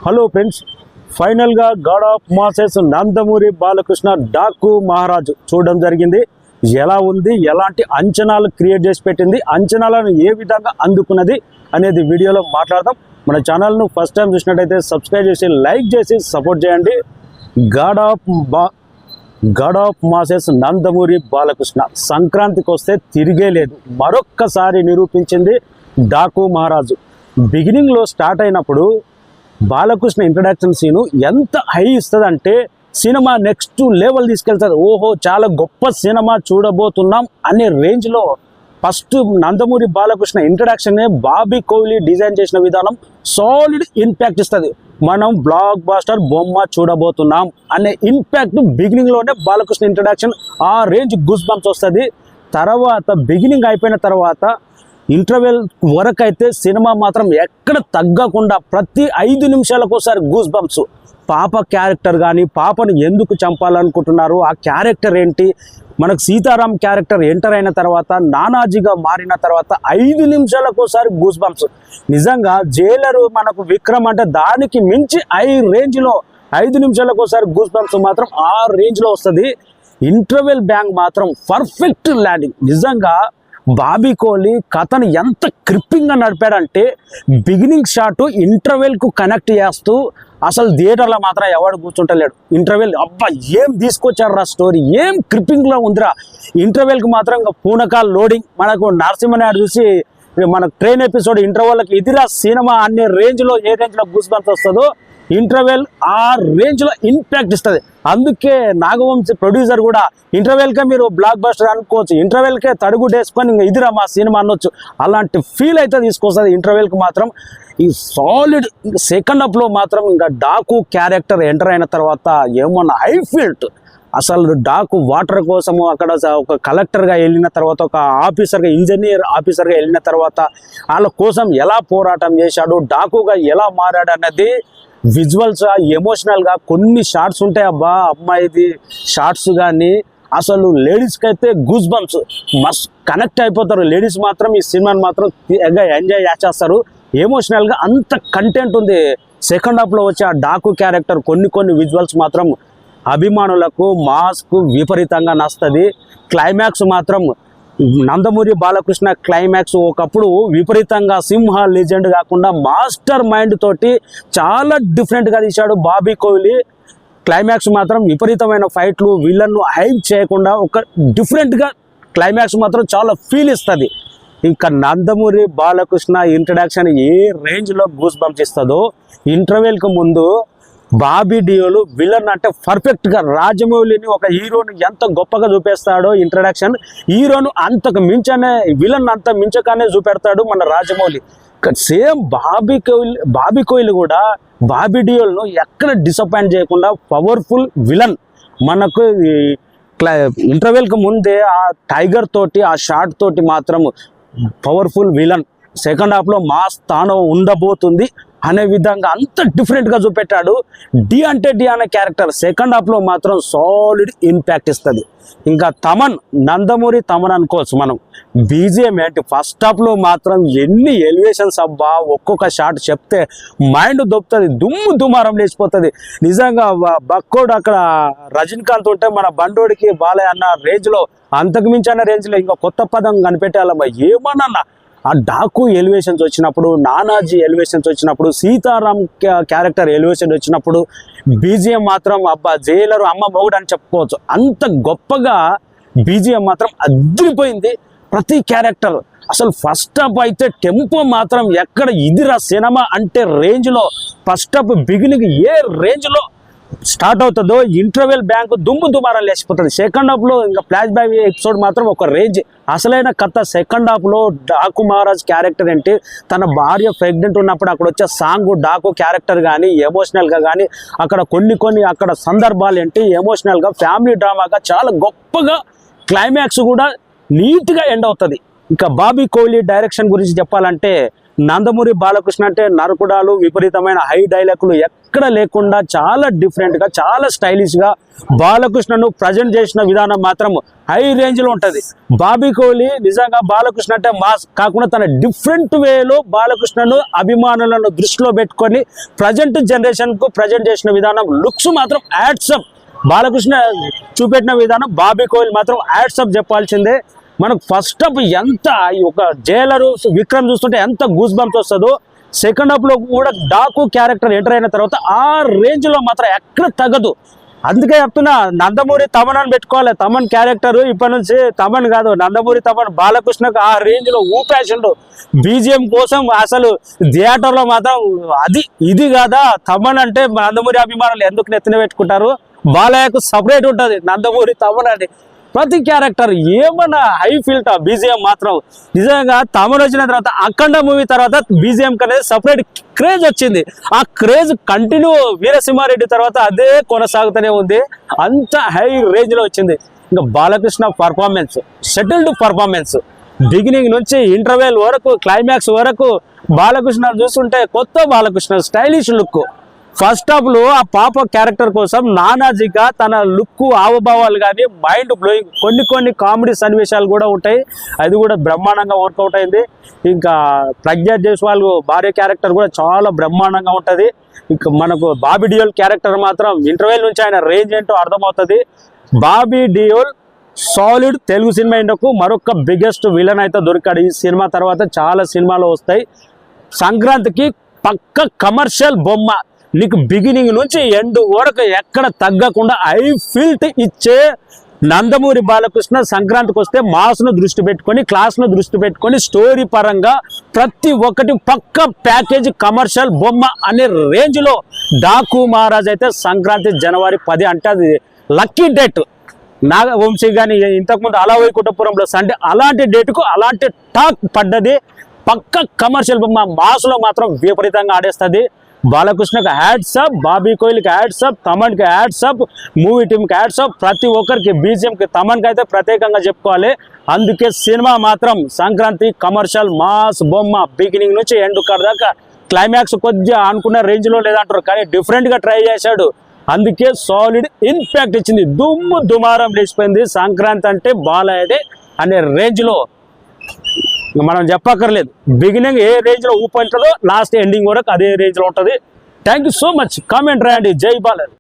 Hello friends, ఫైనల్గా God of masses Nandamuri Balakrishna Daaku Maharaj చూడడం జరిగింది. ఎలా ఉంది, ఎలాంటి అంచనాలు క్రియేట్ చేసి పెట్టింది, అంచనాలను ఏ విధంగా అందుకున్నది అనేది వీడియోలో మాట్లాడదాం. మన ఛానల్ను ఫస్ట్ టైం చూసినట్టయితే సబ్స్క్రైబ్ చేసి లైక్ చేసి సపోర్ట్ చేయండి. God of masses Nandamuri Balakrishna సంక్రాంతికి వస్తే తిరిగే లేదు, మరొక్కసారి నిరూపించింది డాకు మహారాజు. బిగినింగ్లో స్టార్ట్ అయినప్పుడు బాలకృష్ణ ఇంట్రడక్షన్ సీను ఎంత హై ఇస్తుంది అంటే సినిమా నెక్స్ట్ లెవెల్ తీసుకెళ్తుంది. ఓహో, చాలా గొప్ప సినిమా చూడబోతున్నాం అనే రేంజ్లో ఫస్ట్ నందమూరి బాలకృష్ణ ఇంట్రడక్షనే బాబీ కోహ్లీ డిజైన్ చేసిన విధానం సాలిడ్ ఇంపాక్ట్ ఇస్తుంది. మనం బ్లాక్ బాస్టర్ బొమ్మ చూడబోతున్నాం అనే ఇంపాక్ట్ బిగినింగ్లోనే బాలకృష్ణ ఇంట్రడక్షన్ ఆ రేంజ్ గూస్ బంప్స్ వస్తుంది. తర్వాత బిగినింగ్ అయిపోయిన తర్వాత ఇంటర్వెల్ వరకు అయితే సినిమా మాత్రం ఎక్కడ తగ్గకుండా ప్రతి 5 నిమిషాలకు ఒకసారి గూస్ బంప్స్. పాప క్యారెక్టర్ కానీ, పాపను ఎందుకు చంపాలనుకుంటున్నారు, ఆ క్యారెక్టర్ ఏంటి, మనకు సీతారాం క్యారెక్టర్ ఎంటర్ అయిన తర్వాత నానాజీగా మారిన తర్వాత 5 నిమిషాలకు ఒకసారి గూస్ బంప్స్. నిజంగా జైలరు మనకు విక్రమ్ అంటే దానికి మించి రేంజ్లో 5 నిమిషాలకు ఒకసారి గూస్ బంప్స్ మాత్రం ఆ రేంజ్లో వస్తుంది. ఇంటర్వెల్ బ్యాంగ్ మాత్రం పర్ఫెక్ట్ ల్యాండింగ్. నిజంగా బాబీ కోహ్లీ కథను ఎంత క్రిప్పింగ్గా నడిపాడంటే బిగినింగ్ షాట్ ఇంటర్వెల్కు కనెక్ట్ చేస్తూ అసలు థియేటర్లో మాత్రం ఎవడు కూర్చుంటలేడు. ఇంటర్వెల్ అబ్బా ఏం తీసుకొచ్చారు రా, స్టోరీ ఏం క్రిప్పింగ్లో ఉందిరా. ఇంటర్వెల్కి మాత్రం ఇంకా పూనకాల్ లోడింగ్. మనకు నరసింహనాయుడు చూసి మనకు ట్రైన్ ఎపిసోడ్ ఇంటర్వెల్కి ఎదిరా సినిమా అనే రేంజ్లో ఏ రేంజ్లో గూస్ బంప్స్ వస్తుందో ఇంటర్వెల్ ఆ రేంజ్లో ఇంపాక్ట్ ఇస్తుంది. అందుకే నాగవంశీ ప్రొడ్యూసర్ కూడా ఇంటర్వెల్కే మీరు బ్లాక్ బస్టర్ అనుకోవచ్చు, ఇంటర్వెల్కే తడుగుడేసుకొని ఇంకా ఇదిరా మా సినిమా అనొచ్చు. అలాంటి ఫీల్ అయితే తీసుకొస్తుంది ఇంటర్వెల్కి మాత్రం. ఈ సాలిడ్ సెకండ్ హాఫ్లో మాత్రం ఇంకా డాకు క్యారెక్టర్ ఎంటర్ అయిన తర్వాత ఏమన్నా హై ఫీల్ట్. అసలు డాకు వాటర్ కోసము అక్కడ ఒక కలెక్టర్గా వెళ్ళిన తర్వాత, ఒక ఆఫీసర్గా ఇంజనీర్ ఆఫీసర్గా వెళ్ళిన తర్వాత వాళ్ళ కోసం ఎలా పోరాటం చేశాడు, డాకుగా ఎలా మారాడు అన్నది విజువల్స్ ఎమోషనల్గా కొన్ని షార్ట్స్ ఉంటాయి. అబ్బా అమ్మాయిది షార్ట్స్ కానీ అసలు లేడీస్కి అయితే గూస్ బంప్స్ మస్ట్ కనెక్ట్ అయిపోతారు. లేడీస్ మాత్రం ఈ సినిమాని మాత్రం ఎంజాయ్ చేస్తారు. ఎమోషనల్గా అంత కంటెంట్ ఉంది. సెకండ్ హాఫ్లో వచ్చే ఆ డాకు క్యారెక్టర్ కొన్ని విజువల్స్ మాత్రం అభిమానులకు మాస్కు విపరీతంగా నచ్చుతుంది. క్లైమాక్స్ మాత్రం నందమూరి బాలకృష్ణ క్లైమాక్స్ ఒకప్పుడు విపరీతంగా సింహ లెజెండ్ కాకుండా మాస్టర్ మైండ్ తోటి చాలా డిఫరెంట్గా తీశాడు బాబీ కోహ్లీ. క్లైమాక్స్ మాత్రం విపరీతమైన ఫైట్లు, విలన్ను హైప్ చేయకుండా ఒక డిఫరెంట్గా క్లైమాక్స్ మాత్రం చాలా ఫీల్ ఇస్తుంది. ఇంకా నందమూరి బాలకృష్ణ ఇంట్రడక్షన్ ఏ రేంజ్లో గూస్ బంప్స్ ఇస్తుందో, ఇంటర్వెల్కి ముందు బాబీ డియోలు విలన్ అంటే పర్ఫెక్ట్గా రాజమౌళిని ఒక హీరోని ఎంత గొప్పగా చూపేస్తాడో ఇంట్రడక్షన్, హీరోను అంతకు మించనే విలన్ అంత మించగానే చూపెడతాడు మన రాజమౌళి. సేమ్ బాబీ కోహ్లీ కూడా బాబీ డియోల్ను ఎక్కడ డిసప్పాయింట్ చేయకుండా పవర్ఫుల్ విలన్. మనకు ఇంటర్వెల్కి ముందే ఆ టైగర్ తోటి ఆ షాట్ తోటి మాత్రం పవర్ఫుల్ విలన్. సెకండ్ హాఫ్లో మా స్థానం ఉండబోతుంది అనే విధంగా అంత డిఫరెంట్గా చూపెట్టాడు. డి అంటే డి అనే క్యారెక్టర్ సెకండ్ హాఫ్లో మాత్రం సాలిడ్ ఇంపాక్ట్ ఇస్తుంది. ఇంకా నందమూరి తమన్ అనుకోవచ్చు మనం. బీజిఎం ఏంటి, ఫస్ట్ హాఫ్లో మాత్రం ఎన్ని ఎలివేషన్స్ అబ్బా, ఒక్కొక్క షాట్ చెప్తే మైండ్ దొప్పుతుంది, దుమారం లేచిపోతుంది. నిజంగా బక్కోడు అక్కడ రజనీకాంత్ ఉంటే మన బండోడికి బాలయ్య అన్న రేంజ్లో, అంతకు మించిన రేంజ్లో ఇంకా కొత్త పదం కనిపెట్టాలమ్మా. ఏమన్నా ఆ డాకు ఎలివేషన్స్ వచ్చినప్పుడు, నానాజీ ఎలివేషన్స్ వచ్చినప్పుడు, సీతారాం క్యారెక్టర్ ఎలివేషన్ వచ్చినప్పుడు బీజిఎం మాత్రం అబ్బా జైలరు అమ్మ మొగుడు అని చెప్పుకోవచ్చు. అంత గొప్పగా బీజిఎం మాత్రం అదిరిపోయింది. ప్రతి క్యారెక్టర్ అసలు ఫస్ట్ హాఫ్ అయితే టెంపో మాత్రం ఎక్కడ ఇదిరా సినిమా అంటే రేంజ్లో ఫస్ట్ హాఫ్ బిగినింగ్ ఏ రేంజ్లో స్టార్ట్ అవుతుందో ఇంటర్వెల్ బ్యాంక్ దుమారం లేచిపోతుంది. సెకండ్ హాఫ్లో ఇంకా ఫ్లాష్ బ్యాక్ ఎపిసోడ్ మాత్రం ఒక రేంజ్. అసలైన కథ సెకండ్ హాఫ్లో డాకు మహారాజ్ క్యారెక్టర్ ఏంటి, తన భార్య ప్రెగ్నెంట్ ఉన్నప్పుడు అక్కడ వచ్చే సాంగ్ డాకు క్యారెక్టర్ కానీ ఎమోషనల్గా కానీ అక్కడ కొన్ని అక్కడ సందర్భాలు ఏంటి ఎమోషనల్గా ఫ్యామిలీ డ్రామాగా చాలా గొప్పగా క్లైమాక్స్ కూడా నీట్గా ఎండ్ అవుతుంది. ఇంకా బాబీ కోహ్లీ డైరెక్షన్ గురించి చెప్పాలంటే నందమూరి బాలకృష్ణ అంటే నరకుడాలు, విపరీతమైన హై డైలాగులు ఎక్కడ లేకుండా చాలా డిఫరెంట్గా, చాలా స్టైలిష్గా బాలకృష్ణను ప్రజెంట్ చేసిన విధానం మాత్రం హై రేంజ్లో ఉంటుంది. బాబీ కోహ్లీ నిజంగా బాలకృష్ణ అంటే మాస్ కాకుండా తన డిఫరెంట్ వేలో బాలకృష్ణను అభిమానులను దృష్టిలో పెట్టుకొని ప్రజెంట్ జనరేషన్కు ప్రజెంట్ చేసిన విధానం, లుక్స్ మాత్రం యాడ్సప్. బాలకృష్ణ చూపెట్టిన విధానం బాబీ కోహ్లీ మాత్రం యాడ్సప్ చెప్పాల్సిందే. మనకు ఫస్ట్ హాఫ్ ఎంత ఒక జైలరు విక్రమ్ చూస్తుంటే ఎంత గూస్ బంప్స్ వస్తుందో, సెకండ్ హాఫ్లో కూడా డాకు క్యారెక్టర్ ఎంటర్ అయిన తర్వాత ఆ రేంజ్లో మాత్రం ఎక్కడ తగ్గదు. అందుకే చెప్తున్నా, నందమూరి తమన్ అని పెట్టుకోవాలి. తమన్ క్యారెక్టర్ ఇప్పటి నుంచి తమన్ కాదు, నందమూరి తమన్ బాలకృష్ణకు ఆ రేంజ్లో ఊపేసిండు. బీజిఎం కోసం అసలు థియేటర్లో మాత్రం అది ఇది కాదా తమన్ అంటే నందమూరి అభిమానులు ఎందుకు నెత్తిన పెట్టుకుంటారు. బాలయ్యకు సపరేట్ ఉంటుంది నందమూరి తమన్ అని. ప్రతి క్యారెక్టర్ ఏమన్నా హై ఫీల్ట్ బీజిఎం మాత్రం నిజంగా తమన్ వచ్చిన తర్వాత అఖండ మూవీ తర్వాత బీజిఎం అనేది సపరేట్ క్రేజ్ వచ్చింది. ఆ క్రేజ్ కంటిన్యూ వీరసింహారెడ్డి తర్వాత అదే కొనసాగుతూనే ఉంది. అంత హై రేంజ్ లో వచ్చింది. ఇంకా Balakrishna performance, settled performance, beginning నుంచి ఇంటర్వెల్ వరకు క్లైమాక్స్ వరకు బాలకృష్ణ చూస్తుంటే కొత్త Balakrishna stylish look. First half లో ఆ పాప క్యారెక్టర్ కోసం నానాజీగా తన లుక్, హావభావాలు కానీ మైండ్ బ్లోయింగ్, కొన్ని కామెడీ సన్నివేశాలు కూడా ఉంటాయి. అది కూడా బ్రహ్మాండంగా వర్కౌట్ అయింది. ఇంకా ప్రజ్ఞా జైస్వాల్ భార్య క్యారెక్టర్ కూడా చాలా బ్రహ్మాండంగా ఉంటుంది. ఇంకా మనకు బాబీ డియోల్ క్యారెక్టర్ మాత్రం ఇంటర్వెల్ నుంచి ఆయన రేంజ్ ఏంటో అర్థమవుతుంది. బాబీ డియోల్ సాలిడ్ తెలుగు సినిమా ఇండకు మరొక బిగ్గెస్ట్ విలన్ అయితే దొరికాడు. ఈ సినిమా తర్వాత చాలా సినిమాలు వస్తాయి. సంక్రాంతికి పక్క కమర్షియల్ బొమ్మ, నీకు బిగినింగ్ నుంచి ఎండ్ వరకు ఎక్కడ తగ్గకుండా ఐ ఫీల్ట్ ఇచ్చే నందమూరి బాలకృష్ణ సంక్రాంతికి వస్తే మాస్ను దృష్టి పెట్టుకొని, క్లాస్ను దృష్టి పెట్టుకొని, స్టోరీ పరంగా ప్రతి ఒక్కటి పక్క ప్యాకేజ్ కమర్షియల్ బొమ్మ అనే రేంజ్లో డాకు మహారాజ్ అయితే సంక్రాంతి జనవరి 10 అంటే అది లక్కీ డేట్. నాగవంశీ కానీ ఇంతకుముందు అలా వైకుంఠపురంలో సండే అలాంటి డేట్కు అలాంటి టాక్ పడ్డది. పక్క కమర్షియల్ బొమ్మ, మాస్లో మాత్రం విపరీతంగా ఆడేస్తుంది. బాలకృష్ణకి హ్యాట్సప్, బాబీ కోహ్లీకి హ్యాట్సప్, తమన్కి హ్యాట్సప్, మూవీ టీమ్కి హ్యాట్సప్, ప్రతి ఒక్కరికి బీజిఎంకి తమన్కి అయితే ప్రత్యేకంగా చెప్పుకోవాలి. అందుకే సినిమా మాత్రం సంక్రాంతి కమర్షియల్ మాస్ బొమ్మ, బిగినింగ్ నుంచి ఎండ్ దాకా. క్లైమాక్స్ కొద్దిగా అనుకున్న రేంజ్లో లేదంటారు, కానీ డిఫరెంట్గా ట్రై చేశాడు. అందుకే సాలిడ్ ఇంపాక్ట్ ఇచ్చింది. దుమ్ము దుమారం లేచిపోయింది. సంక్రాంతి అంటే బాలయ్యదే అనే రేంజ్లో మనం చెప్పక్కర్లేదు. బిగినింగ్ ఏ రేంజ్లో ఊపంటుందో లాస్ట్ ఎండింగ్ వరకు అదే రేంజ్లో ఉంటుంది. Thank you so much. Comment రాయండి. జై బాలయ్య.